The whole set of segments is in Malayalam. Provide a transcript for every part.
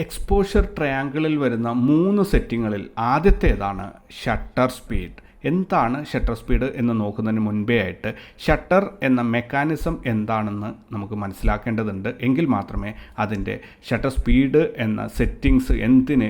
എക്സ്പോഷർ ട്രയാങ്കിളിൽ വരുന്ന 3 സെറ്റിങ്ങുകളിൽ ആദ്യത്തേതാണ് ഷട്ടർ സ്പീഡ്. എന്താണ് ഷട്ടർ സ്പീഡ് എന്ന് നോക്കുന്നതിന് മുൻപേ ആയിട്ട് ഷട്ടർ എന്ന മെക്കാനിസം എന്താണെന്ന് നമുക്ക് മനസ്സിലാക്കേണ്ടതുണ്ട്. എങ്കിൽ മാത്രമേ അതിൻ്റെ ഷട്ടർ സ്പീഡ് എന്ന സെറ്റിങ്സ്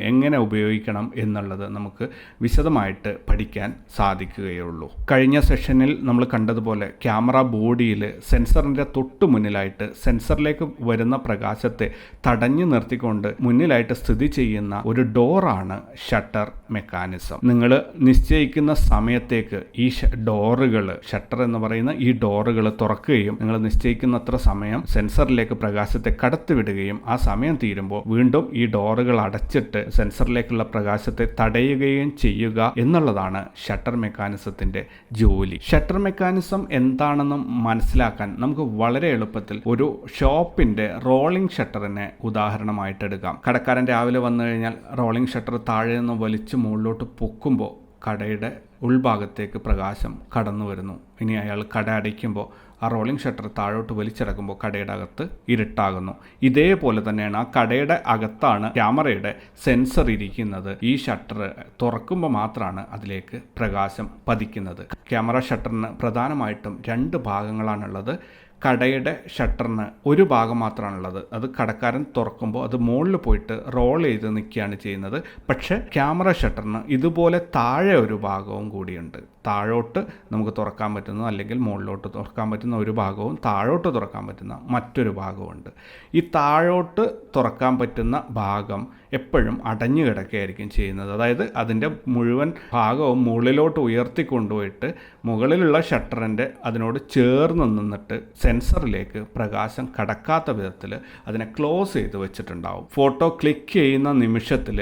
എങ്ങനെ ഉപയോഗിക്കണം എന്നുള്ളത് നമുക്ക് വിശദമായിട്ട് പഠിക്കാൻ സാധിക്കുകയുള്ളൂ. കഴിഞ്ഞ സെഷനിൽ നമ്മൾ കണ്ടതുപോലെ ക്യാമറ ബോഡിയിൽ സെൻസറിൻ്റെ തൊട്ട് മുന്നിലായിട്ട് സെൻസറിലേക്ക് വരുന്ന പ്രകാശത്തെ തടഞ്ഞു നിർത്തിക്കൊണ്ട് മുന്നിലായിട്ട് സ്ഥിതി ചെയ്യുന്ന ഒരു ഡോറാണ് ഷട്ടർ മെക്കാനിസം. നിങ്ങൾ നിശ്ചയിക്കുന്ന സമയത്തേക്ക് ഈ ഡോറുകൾ, ഷട്ടർ എന്ന് പറയുന്ന ഈ ഡോറുകൾ തുറക്കുകയും നിങ്ങൾ നിശ്ചയിക്കുന്നത്ര സമയം സെൻസറിലേക്ക് പ്രകാശത്തെ കടത്തിവിടുകയും ആ സമയം തീരുമ്പോൾ വീണ്ടും ഈ ഡോറുകൾ അടച്ചിട്ട് സെൻസറിലേക്കുള്ള പ്രകാശത്തെ തടയുകയും ചെയ്യുക എന്നുള്ളതാണ് ഷട്ടർ മെക്കാനിസത്തിന്റെ ജോലി. ഷട്ടർ മെക്കാനിസം എന്താണെന്ന് മനസ്സിലാക്കാൻ നമുക്ക് വളരെ എളുപ്പത്തിൽ ഒരു ഷോപ്പിന്റെ റോളിംഗ് ഷട്ടറിനെ ഉദാഹരണമായിട്ട് എടുക്കാം. കടക്കാരൻ രാവിലെ വന്നു കഴിഞ്ഞാൽ റോളിംഗ് ഷട്ടർ താഴെ നിന്ന് വലിച്ച് മുകളിലോട്ട് പൊക്കുമ്പോൾ കടയുടെ ഉൾഭാഗത്തേക്ക് പ്രകാശം കടന്നു വരുന്നു. ഇനി അയാൾ കട അടയ്ക്കുമ്പോൾ ആ റോളിംഗ് ഷട്ടർ താഴോട്ട് വലിച്ചിറക്കുമ്പോൾ കടയുടെ അകത്ത് ഇരുട്ടാകുന്നു. ഇതേപോലെ തന്നെയാണ് ആ കടയുടെ അകത്താണ് ക്യാമറയുടെ സെൻസർ ഇരിക്കുന്നത്. ഈ ഷട്ടർ തുറക്കുമ്പോൾ മാത്രമാണ് അതിലേക്ക് പ്രകാശം പതിക്കുന്നത്. ക്യാമറ ഷട്ടറിന് പ്രധാനമായിട്ടും 2 ഭാഗങ്ങളാണുള്ളത്. കടയുടെ ഷട്ടറിന് ഒരു ഭാഗം മാത്രമാണുള്ളത്. അത് കടക്കാരൻ തുറക്കുമ്പോൾ അത് മുകളിൽ പോയിട്ട് റോൾ ചെയ്ത് നിൽക്കുകയാണ് ചെയ്യുന്നത്. പക്ഷേ ക്യാമറ ഷട്ടറിന് ഇതുപോലെ താഴെ ഒരു ഭാഗവും കൂടിയുണ്ട്. താഴോട്ട് നമുക്ക് തുറക്കാൻ പറ്റുന്ന, അല്ലെങ്കിൽ മുകളിലോട്ട് തുറക്കാൻ പറ്റുന്ന ഒരു ഭാഗവും താഴോട്ട് തുറക്കാൻ പറ്റുന്ന മറ്റൊരു ഭാഗമുണ്ട്. ഈ താഴോട്ട് തുറക്കാൻ പറ്റുന്ന ഭാഗം എപ്പോഴും അടഞ്ഞു കിടക്കുകയായിരിക്കും ചെയ്യുന്നത്. അതായത് അതിൻ്റെ മുഴുവൻ ഭാഗവും മുകളിലോട്ട് ഉയർത്തിക്കൊണ്ടുപോയിട്ട് മുകളിലുള്ള ഷട്ടറിൻ്റെ അതിനോട് ചേർന്ന് നിന്നിട്ട് സെൻസറിലേക്ക് പ്രകാശം കടക്കാത്ത വിധത്തിൽ അതിനെ ക്ലോസ് ചെയ്ത് വെച്ചിട്ടുണ്ടാവും. ഫോട്ടോ ക്ലിക്ക് ചെയ്യുന്ന നിമിഷത്തിൽ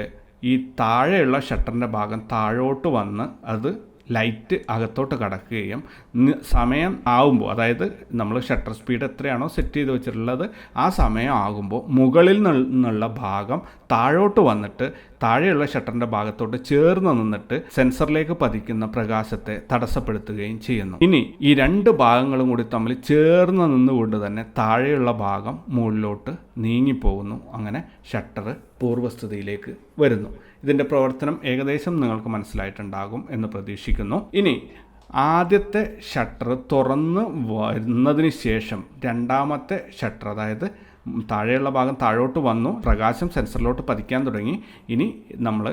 ഈ താഴെയുള്ള ഷട്ടറിൻ്റെ ഭാഗം താഴോട്ട് വന്ന് അത് ലൈറ്റ് അകത്തോട്ട് കടക്കുകയും സമയം ആകുമ്പോൾ, അതായത് നമ്മൾ ഷട്ടർ സ്പീഡ് എത്രയാണോ സെറ്റ് ചെയ്ത് വെച്ചിട്ടുള്ളത് ആ സമയം ആകുമ്പോൾ മുകളിൽ നിന്നുള്ള ഭാഗം താഴോട്ട് വന്നിട്ട് താഴെയുള്ള ഷട്ടറിൻ്റെ ഭാഗത്തോട്ട് ചേർന്ന് നിന്നിട്ട് സെൻസറിലേക്ക് പതിക്കുന്ന പ്രകാശത്തെ തടസ്സപ്പെടുത്തുകയും ചെയ്യുന്നു. ഇനി ഈ 2 ഭാഗങ്ങളും കൂടി തമ്മിൽ ചേർന്ന് നിന്നുകൊണ്ട് തന്നെ താഴെയുള്ള ഭാഗം മുകളിലോട്ട് നീങ്ങിപ്പോകുന്നു. അങ്ങനെ ഷട്ടർ പൂർവ്വസ്ഥിതിയിലേക്ക് വരുന്നു. ഇതിൻ്റെ പ്രവർത്തനം ഏകദേശം നിങ്ങൾക്ക് മനസ്സിലായിട്ടുണ്ടാകും എന്ന് പ്രതീക്ഷിക്കുന്നു. ഇനി ആദ്യത്തെ ഷട്ടർ തുറന്ന് വരുന്നതിന് ശേഷം രണ്ടാമത്തെ ഷട്ടർ, അതായത് താഴെയുള്ള ഭാഗം താഴോട്ട് വന്നു, പ്രകാശം സെൻസറിലോട്ട് പതിക്കാൻ തുടങ്ങി. ഇനി നമ്മൾ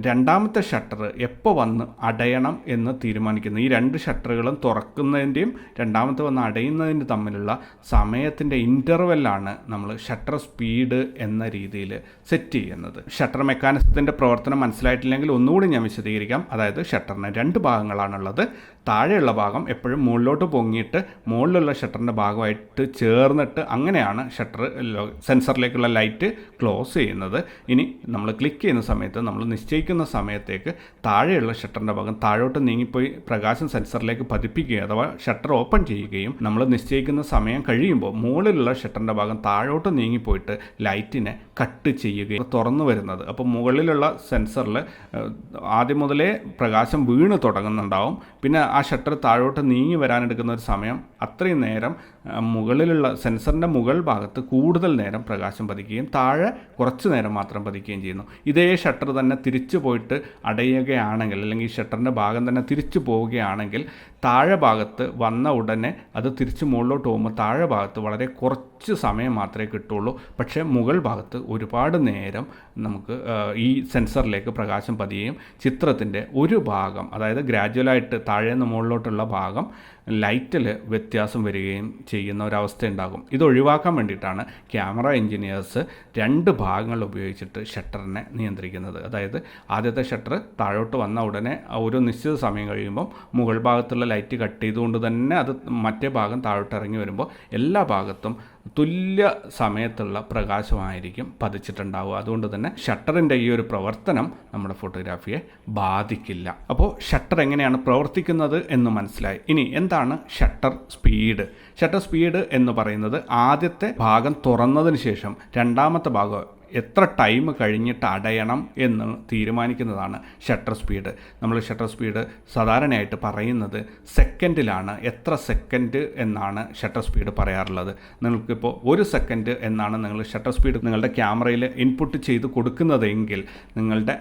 രണ്ടാമത്തെ ഷട്ടർ എപ്പോൾ വന്ന് അടയണം എന്ന് തീരുമാനിക്കുന്നു. ഈ 2 ഷട്ടറുകളും തുറക്കുന്നതിൻ്റെയും രണ്ടാമത്തെ വന്ന് അടയുന്നതിൻ്റെ തമ്മിലുള്ള സമയത്തിൻ്റെ ഇൻ്റർവെല്ലാണ് നമ്മൾ ഷട്ടർ സ്പീഡ് എന്ന രീതിയിൽ സെറ്റ് ചെയ്യുന്നത്. ഷട്ടർ മെക്കാനിസത്തിൻ്റെ പ്രവർത്തനം മനസ്സിലായിട്ടില്ലെങ്കിൽ ഒന്നുകൂടി ഞാൻ വിശദീകരിക്കാം. അതായത് ഷട്ടറിന് 2 ഭാഗങ്ങളാണുള്ളത്. താഴെയുള്ള ഭാഗം എപ്പോഴും മുകളിലോട്ട് പൊങ്ങിയിട്ട് മുകളിലുള്ള ഷട്ടറിൻ്റെ ഭാഗമായിട്ട് ചേർന്നിട്ട് അങ്ങനെയാണ് ഷട്ടർ സെൻസറിലേക്കുള്ള ലൈറ്റ് ക്ലോസ് ചെയ്യുന്നത്. ഇനി നമ്മൾ ക്ലിക്ക് ചെയ്യുന്ന സമയത്ത് നമ്മൾ നിശ്ചയിക്കുന്ന സമയത്തേക്ക് താഴെയുള്ള ഷട്ടറിൻ്റെ ഭാഗം താഴോട്ട് നീങ്ങിപ്പോയി പ്രകാശം സെൻസറിലേക്ക് പതിപ്പിക്കുകയും അഥവാ ഷട്ടർ ഓപ്പൺ ചെയ്യുകയും നമ്മൾ നിശ്ചയിക്കുന്ന സമയം കഴിയുമ്പോൾ മുകളിലുള്ള ഷട്ടറിൻ്റെ ഭാഗം താഴോട്ട് നീങ്ങിപ്പോയിട്ട് ലൈറ്റിനെ കട്ട് ചെയ്യുകയും തുറന്നു വരുന്നത്. അപ്പോൾ മുകളിലുള്ള സെൻസറിൽ ആദ്യം മുതലേ പ്രകാശം വീണ് തുടങ്ങുന്നുണ്ടാവും. പിന്നെ ആ ഷട്ടർ താഴോട്ട് നീങ്ങി വരാനെടുക്കുന്ന ഒരു സമയം അത്രയും നേരം മുകളിലുള്ള സെൻസറിൻ്റെ മുകൾ ഭാഗത്ത് കൂടുതൽ നേരം പ്രകാശം പതിക്കുകയും താഴെ കുറച്ച് നേരം മാത്രം പതിക്കുകയും ചെയ്യുന്നു. ഇതേ ഷട്ടർ തന്നെ തിരിച്ചു പോയിട്ട് അടയുകയാണെങ്കിൽ, അല്ലെങ്കിൽ ഷട്ടറിൻ്റെ ഭാഗം തന്നെ തിരിച്ചു പോവുകയാണെങ്കിൽ താഴെ ഭാഗത്ത് വന്ന ഉടനെ അത് തിരിച്ച് മുകളിലോട്ട് പോകുമ്പോൾ താഴെ ഭാഗത്ത് വളരെ കുറച്ച് സമയം മാത്രമേ കിട്ടുള്ളൂ. പക്ഷേ മുകൾ ഭാഗത്ത് ഒരുപാട് നേരം നമുക്ക് ഈ സെൻസറിലേക്ക് പ്രകാശം പതിയുകയും ചിത്രത്തിൻ്റെ ഒരു ഭാഗം, അതായത് ഗ്രാജുവലായിട്ട് താഴെ നിന്ന് മുകളിലോട്ടുള്ള ഭാഗം ലൈറ്റിൽ വ്യത്യാസം വരികയും ചെയ്യുന്ന ഒരവസ്ഥ ഉണ്ടാകും. ഇത് ഒഴിവാക്കാൻ വേണ്ടിയിട്ടാണ് ക്യാമറ എഞ്ചിനീയേഴ്സ് 2 ഭാഗങ്ങൾ ഉപയോഗിച്ചിട്ട് ഷട്ടറിനെ നിയന്ത്രിക്കുന്നത്. അതായത് ആദ്യത്തെ ഷട്ടർ താഴോട്ട് വന്ന ഉടനെ ഒരു നിശ്ചിത സമയം കഴിയുമ്പോൾ മുകൾ ഭാഗത്തുള്ള ലൈറ്റ് കട്ട് ചെയ്തുകൊണ്ട് തന്നെ അത് മറ്റേ ഭാഗം താഴോട്ട് ഇറങ്ങി വരുമ്പോൾ എല്ലാ ഭാഗത്തും തുല്യ സമയത്തുള്ള പ്രകാശമായിരിക്കും പതിച്ചിട്ടുണ്ടാവുക. അതുകൊണ്ട് തന്നെ ഷട്ടറിൻ്റെ ഈ ഒരു പ്രവർത്തനം നമ്മുടെ ഫോട്ടോഗ്രാഫിയെ ബാധിക്കില്ല. അപ്പോൾ ഷട്ടർ എങ്ങനെയാണ് പ്രവർത്തിക്കുന്നത് എന്ന് മനസ്സിലായി. ഇനി എന്താണ് ഷട്ടർ സ്പീഡ്? ഷട്ടർ സ്പീഡ് എന്ന് പറയുന്നത് ആദ്യത്തെ ഭാഗം തുറന്നതിന് ശേഷം രണ്ടാമത്തെ ഭാഗം എത്ര ടൈം കഴിഞ്ഞിട്ട് അടയണം എന്ന് തീരുമാനിക്കുന്നതാണ് ഷട്ടർ സ്പീഡ്. നമ്മൾ ഷട്ടർ സ്പീഡ് സാധാരണയായിട്ട് പറയുന്നത് സെക്കൻഡിലാണ്. എത്ര സെക്കൻഡ് എന്നാണ് ഷട്ടർ സ്പീഡ് പറയാറുള്ളത്. നിങ്ങൾക്കിപ്പോൾ 1 സെക്കൻഡ് എന്നാണ് നിങ്ങൾ ഷട്ടർ സ്പീഡ് നിങ്ങളുടെ ക്യാമറയിൽ ഇൻപുട്ട് ചെയ്ത് കൊടുക്കുന്നതെങ്കിൽ നിങ്ങളുടെ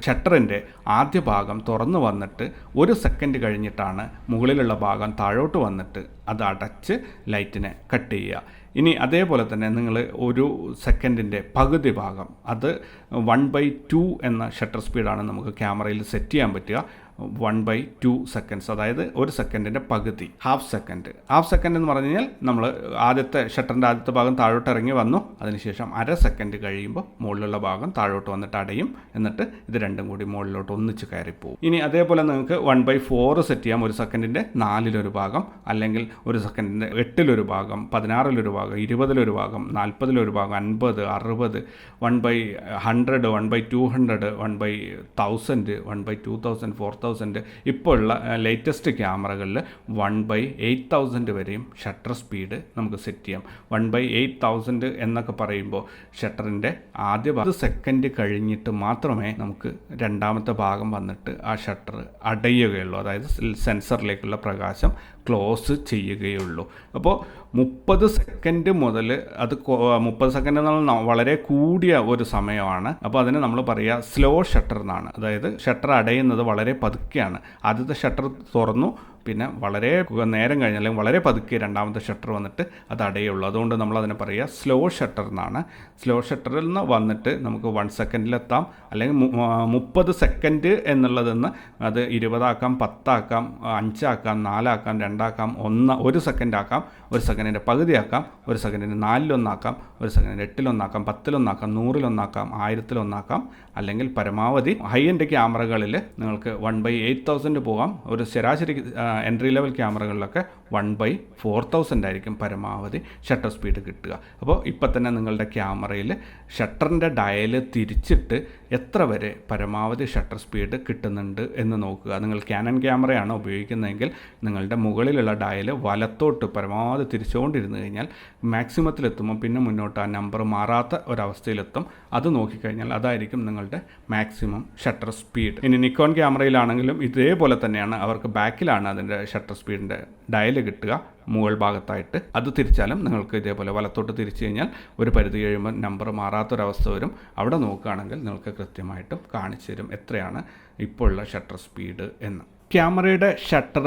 ഷട്ടറിൻ്റെ ആദ്യ ഭാഗം തുറന്നു വന്നിട്ട് 1 സെക്കൻഡ് കഴിഞ്ഞിട്ടാണ് മുകളിലുള്ള ഭാഗം താഴോട്ട് വന്നിട്ട് അത് അടച്ച് ലൈറ്റിനെ കട്ട് ചെയ്യുക. ഇനി അതേപോലെ തന്നെ നിങ്ങൾ 1 സെക്കൻഡിൻ്റെ പകുതി ഭാഗം, അത് 1/2 എന്ന ഷട്ടർ സ്പീഡാണ് നമുക്ക് ക്യാമറയിൽ സെറ്റ് ചെയ്യാൻ പറ്റുക. 1/2 സെക്കൻഡ്സ്, അതായത് 1 സെക്കൻഡിൻ്റെ പകുതി, ഹാഫ് സെക്കൻഡ്. ഹാഫ് സെക്കൻഡ് എന്ന് പറഞ്ഞു കഴിഞ്ഞാൽ നമ്മൾ ഷട്ടറിൻ്റെ ആദ്യത്തെ ഭാഗം താഴോട്ട് ഇറങ്ങി വന്നു, അതിനുശേഷം 1/2 സെക്കൻഡ് കഴിയുമ്പോൾ മുകളിലുള്ള ഭാഗം താഴോട്ട് വന്നിട്ട് അടയും, എന്നിട്ട് ഇത് രണ്ടും കൂടി മുകളിലോട്ട് ഒന്നിച്ച് കയറിപ്പോവും. ഇനി അതേപോലെ നിങ്ങൾക്ക് 1/4 സെറ്റ് ചെയ്യാം. 1 സെക്കൻഡിൻ്റെ 4/1 ഭാഗം, അല്ലെങ്കിൽ 1 സെക്കൻഡിൻ്റെ 8/1 ഭാഗം, 16/1 ഭാഗം, 20/1 ഭാഗം, 40/1 ഭാഗം, 50, 60, 1/100, 1/200, 1/1000, 1/2000, 4000. ഇപ്പോൾ ഉള്ള ലേറ്റസ്റ്റ് ക്യാമറകളിൽ 1/8000 വരെയും ഷട്ടർ സ്പീഡ് നമുക്ക് സെറ്റ് ചെയ്യാം. 1/8000 എന്നൊക്കെ പറയുമ്പോൾ ഷട്ടറിൻ്റെ ആദ്യ 10 സെക്കൻഡ് കഴിഞ്ഞിട്ട് മാത്രമേ നമുക്ക് രണ്ടാമത്തെ ഭാഗം വന്നിട്ട് ആ ഷട്ടർ അടയുകയുള്ളൂ, അതായത് സെൻസറിലേക്കുള്ള പ്രകാശം ക്ലോസ് ചെയ്യുകയുള്ളൂ. അപ്പോൾ 30 സെക്കൻഡ് മുതൽ അത് 30 സെക്കൻഡ് എന്നുള്ള വളരെ കൂടിയ ഒരു സമയമാണ്. അപ്പോൾ അതിന് നമ്മൾ പറയുക സ്ലോ ഷട്ടർ എന്നാണ്. അതായത് ഷട്ടർ അടയുന്നത് വളരെ പതുക്കെയാണ്. ആദ്യത്തെ ഷട്ടർ തുറന്നു, പിന്നെ വളരെ നേരം കഴിഞ്ഞ് അല്ലെങ്കിൽ വളരെ പതുക്കെ രണ്ടാമത്തെ ഷട്ടർ വന്നിട്ട് അത് അടയുള്ളൂ. അതുകൊണ്ട് നമ്മൾ അതിനെ പറയുക സ്ലോ ഷട്ടർ എന്നാണ്. സ്ലോ ഷട്ടറിൽ നിന്ന് വന്നിട്ട് നമുക്ക് 1 സെക്കൻഡിലെത്താം, അല്ലെങ്കിൽ 30 സെക്കൻഡ് എന്നുള്ളതെന്ന് അത് 20 ആക്കാം, 10 ആക്കാം, 5 ആക്കാം, 4 ആക്കാം, 2 ആക്കാം, 1 സെക്കൻഡ് ആക്കാം, 1 സെക്കൻഡിൻ്റെ പകുതിയാക്കാം, 1 സെക്കൻഡിന് 4/1 ആക്കാം, 1 സെക്കൻഡിന് 8/1 ആക്കാം, 10/1 ആക്കാം, 100/1 ആക്കാം, 1000/1 ആക്കാം, അല്ലെങ്കിൽ പരമാവധി ഹൈ എൻഡ് ക്യാമറകളിൽ നിങ്ങൾക്ക് 1/8000 പോകാം. ഒരു ശരാശരി എൻട്രി ലെവൽ ക്യാമറകളിലൊക്കെ 1/4000 ആയിരിക്കും പരമാവധി ഷട്ടർ സ്പീഡ് കിട്ടുക. അപ്പോൾ ഇപ്പം തന്നെ നിങ്ങളുടെ ക്യാമറയിൽ ഷട്ടറിൻ്റെ ഡയൽ തിരിച്ചിട്ട് എത്ര വരെ പരമാവധി ഷട്ടർ സ്പീഡ് കിട്ടുന്നുണ്ട് എന്ന് നോക്കുക. നിങ്ങൾ ക്യാനൺ ക്യാമറയാണ് ഉപയോഗിക്കുന്നതെങ്കിൽ നിങ്ങളുടെ മുകളിലുള്ള ഡയൽ വലത്തോട്ട് പരമാവധി തിരിച്ചുകൊണ്ടിരുന്നു കഴിഞ്ഞാൽ മാക്സിമത്തിലെത്തുമ്പോൾ പിന്നെ മുന്നോട്ട് ആ നമ്പർ മാറാത്ത ഒരവസ്ഥയിലെത്തും. അത് നോക്കിക്കഴിഞ്ഞാൽ അതായിരിക്കും നിങ്ങളുടെ മാക്സിമം ഷട്ടർ സ്പീഡ്. ഇനി നിക്കോൺ ക്യാമറയിലാണെങ്കിലും ഇതേപോലെ തന്നെയാണ്. അവർക്ക് ബാക്കിലാണ് അതിൻ്റെ ഷട്ടർ സ്പീഡിൻ്റെ ഡയൽ കിട്ടുക, മുകൾ ഭാഗത്തായിട്ട്. അത് തിരിച്ചാലും നിങ്ങൾക്ക് ഇതേപോലെ വലത്തോട്ട് തിരിച്ചു കഴിഞ്ഞാൽ ഒരു പരിധി കഴിയുമ്പോൾ നമ്പർ മാറാത്തൊരവസ്ഥ വരും. അവിടെ നോക്കുകയാണെങ്കിൽ നിങ്ങൾക്ക് കൃത്യമായിട്ടും കാണിച്ചു തരും എത്രയാണ് ഇപ്പോൾ ഉള്ള ഷട്ടർ സ്പീഡ് എന്ന്. ക്യാമറയുടെ ഷട്ടർ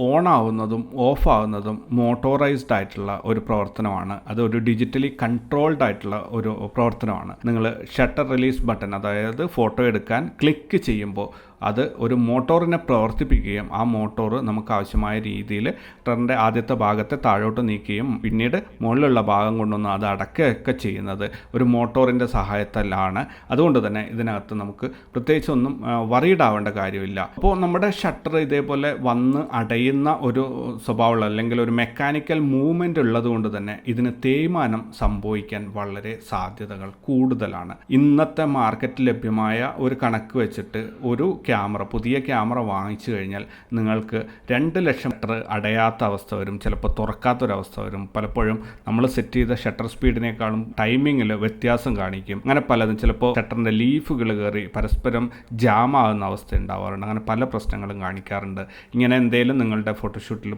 ഓൺ ആവുന്നതും ഓഫ് ആവുന്നതും മോട്ടോറൈസ്ഡ് ആയിട്ടുള്ള ഒരു പ്രവർത്തനമാണ്. അത് ഒരു ഡിജിറ്റലി കൺട്രോൾഡ് ആയിട്ടുള്ള ഒരു പ്രവർത്തനമാണ്. നിങ്ങൾ ഷട്ടർ റിലീസ് ബട്ടൺ, അതായത് ഫോട്ടോ എടുക്കാൻ ക്ലിക്ക് ചെയ്യുമ്പോൾ അത് ഒരു മോട്ടോറിനെ പ്രവർത്തിപ്പിക്കുകയും ആ മോട്ടോർ നമുക്ക് ആവശ്യമായ രീതിയിൽ ഷട്ടറിൻ്റെ ആദ്യത്തെ ഭാഗത്തെ താഴോട്ട് നീക്കുകയും പിന്നീട് മുകളിലുള്ള ഭാഗം കൊണ്ടൊന്ന് അത് അടക്കുകയൊക്കെ ചെയ്യുന്നത് ഒരു മോട്ടോറിൻ്റെ സഹായത്താലാണ്. അതുകൊണ്ട് തന്നെ ഇതിനകത്ത് നമുക്ക് പ്രത്യേകിച്ച് ഒന്നും വറീഡ് ആവേണ്ട കാര്യമില്ല. അപ്പോൾ നമ്മുടെ ഷട്ടർ ഇതേപോലെ വന്ന് അടയുന്ന ഒരു സ്വഭാവമുള്ള അല്ലെങ്കിൽ ഒരു മെക്കാനിക്കൽ മൂവ്മെൻ്റ് ഉള്ളത് കൊണ്ട് തന്നെ ഇതിന് തേയ്മാനം സംഭവിക്കാൻ വളരെ സാധ്യതകൾ കൂടുതലാണ്. ഇന്നത്തെ മാർക്കറ്റിൽ ലഭ്യമായ ഒരു കണക്ക് വെച്ചിട്ട് ഒരു പുതിയ ക്യാമറ വാങ്ങിച്ചു കഴിഞ്ഞാൽ നിങ്ങൾക്ക് 2 ലക്ഷം ഷട്ടർ അടയാത്ത അവസ്ഥ വരും, ചിലപ്പോൾ തുറക്കാത്തൊരവസ്ഥ വരും. പലപ്പോഴും നമ്മൾ സെറ്റ് ചെയ്ത ഷട്ടർ സ്പീഡിനേക്കാളും ടൈമിങ്ങിൽ വ്യത്യാസം കാണിക്കും. അങ്ങനെ പലതും, ചിലപ്പോൾ ഷട്ടറിൻ്റെ ലീഫുകൾ കയറി പരസ്പരം ജാം ആകുന്ന അവസ്ഥ ഉണ്ടാവാറുണ്ട്. അങ്ങനെ പല പ്രശ്നങ്ങളും കാണിക്കാറുണ്ട്. ഇങ്ങനെ എന്തെങ്കിലും നിങ്ങളുടെ ഫോട്ടോഷൂട്ടിൽ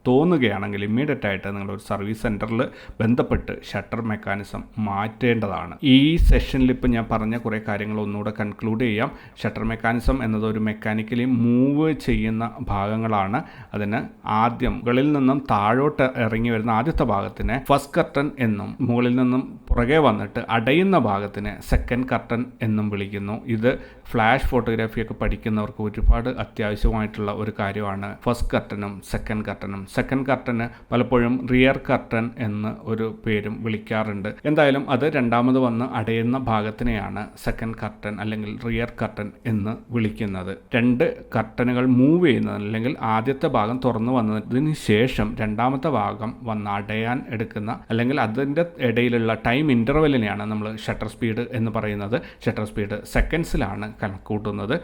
തോന്നുകയാണെങ്കിൽ ഇമ്മീഡിയറ്റ് ആയിട്ട് നിങ്ങളൊരു സർവീസ് സെൻറ്ററിൽ ബന്ധപ്പെട്ട് ഷട്ടർ മെക്കാനിസം മാറ്റേണ്ടതാണ്. ഈ സെഷനിൽ ഇപ്പോൾ ഞാൻ പറഞ്ഞ കുറേ കാര്യങ്ങൾ ഒന്നുകൂടെ കൺക്ലൂഡ് ചെയ്യാം. ഷട്ടർ മെക്കാനിസം എന്നത് ഒരു മെക്കാനിക്കലി മൂവ് ചെയ്യുന്ന ഭാഗങ്ങളാണ്. അതിന് ആദ്യം മുകളിൽ നിന്നും താഴോട്ട് ഇറങ്ങി വരുന്ന ആദ്യത്തെ ഭാഗത്തിനെ ഫസ്റ്റ് കർട്ടൻ എന്നും മുകളിൽ നിന്നും പുറകെ വന്നിട്ട് അടയുന്ന ഭാഗത്തിനെ സെക്കൻഡ് കർട്ടൻ എന്നും വിളിക്കുന്നു. ഇത് ഫ്ലാഷ് ഫോട്ടോഗ്രാഫിയൊക്കെ പഠിക്കുന്നവർക്ക് ഒരുപാട് അത്യാവശ്യമായിട്ടുള്ള ഒരു കാര്യമാണ് ഫസ്റ്റ് കർട്ടനും സെക്കൻഡ് കർട്ടനും. സെക്കൻഡ് കർട്ടന് പലപ്പോഴും റിയർ കർട്ടൻ എന്ന് ഒരു പേരും വിളിക്കാറുണ്ട്. എന്തായാലും അത് രണ്ടാമത് വന്ന് അടയുന്ന ഭാഗത്തിനെയാണ് സെക്കൻഡ് കർട്ടൻ അല്ലെങ്കിൽ റിയർ കർട്ടൻ എന്ന് വിളിക്കുന്നത്. 2 കർട്ടനുകൾ മൂവ് ചെയ്യുന്നത് അല്ലെങ്കിൽ ആദ്യത്തെ ഭാഗം തുറന്നു വന്നതിന് ശേഷം രണ്ടാമത്തെ ഭാഗം വന്ന് അടയാൻ എടുക്കുന്ന അല്ലെങ്കിൽ അതിൻ്റെ ഇടയിലുള്ള ടൈം ഇൻ്റർവെല്ലിനെയാണ് നമ്മൾ ഷട്ടർ സ്പീഡ് എന്ന് പറയുന്നത്. ഷട്ടർ സ്പീഡ് സെക്കൻഡ്സിലാണ് കണക്കൂട്ടുന്നത്.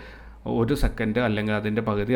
1 സെക്കൻഡ് അല്ലെങ്കിൽ അതിൻ്റെ പകുതി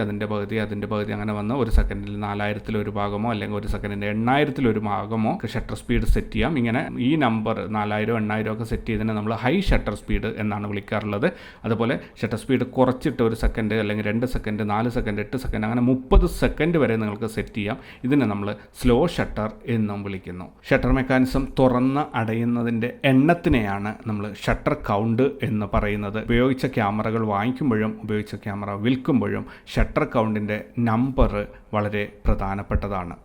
അങ്ങനെ വന്ന് 1 സെക്കൻഡിൽ 4000-ൽ 1 ഭാഗമോ അല്ലെങ്കിൽ 1 സെക്കൻഡിൻ്റെ 8000-ൽ 1 ഭാഗമോ ഷട്ടർ സ്പീഡ് സെറ്റ് ചെയ്യാം. ഇങ്ങനെ ഈ നമ്പർ 4000 8000 ഒക്കെ സെറ്റ് ചെയ്തതിനെ നമ്മൾ ഹൈ ഷട്ടർ സ്പീഡ് എന്നാണ് വിളിക്കാറുള്ളത്. അതുപോലെ ഷട്ടർ സ്പീഡ് കുറച്ചിട്ട് 1 സെക്കൻഡ് അല്ലെങ്കിൽ 2 സെക്കൻഡ് 4 സെക്കൻഡ് 8 സെക്കൻഡ് അങ്ങനെ 30 സെക്കൻഡ് വരെ നിങ്ങൾക്ക് സെറ്റ് ചെയ്യാം. ഇതിനെ നമ്മൾ സ്ലോ ഷട്ടർ എന്നും വിളിക്കുന്നു. ഷട്ടർ മെക്കാനിസം തുറന്ന് അടയുന്നതിൻ്റെ എണ്ണത്തിനെയാണ് നമ്മൾ ഷട്ടർ കൗണ്ട് എന്ന് പറയുന്നത്. ഉപയോഗിച്ച ക്യാമറകൾ വാങ്ങിക്കുമ്പോഴും ഉപയോഗിച്ച ക്യാമറ വിൽക്കുമ്പോഴും ഷട്ടർ കൗണ്ടിൻ്റെ നമ്പർ വളരെ പ്രധാനപ്പെട്ടതാണ്.